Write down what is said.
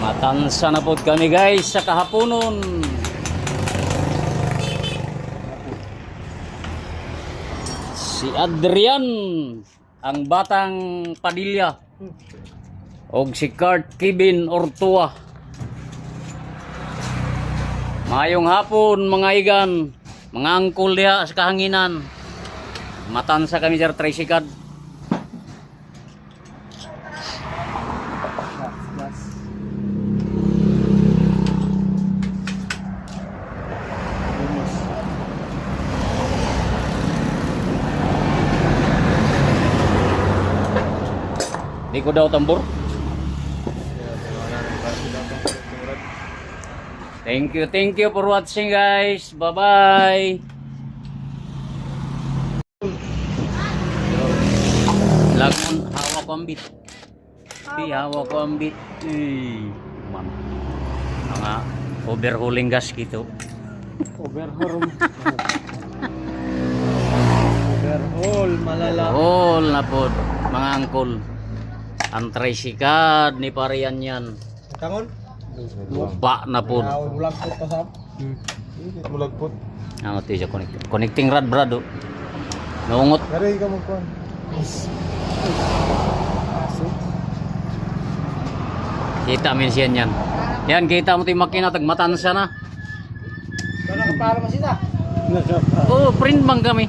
Matansa na po kami guys sa kahaponon. Si Adrian, ang batang Padilla, og si Kurt Kevin Ortua. Mayong hapon mga igan, mga angkol diha sa kahanginan. Matansa kami sa tricycad. Di ko daw tambor. Thank you for watching guys. Bye-bye. Lagun hawa ko ambit. Di hawa ko ambit. Man. Mga overhauling gas gitu. Overhaul malala. Overhaul na po mga angkol. Ang tricycad ni Parian yan. Kangon? Ba na po. Mulagpot ka sab. Mulagpot. Ano ito siya connecting rod brado. Naungot. Dari ka magkuhan. Kita min siya yan. Yan kita mo ito yung makina tagmatan siya na. Kaya nakapala mo sila. Oh, print bang kami.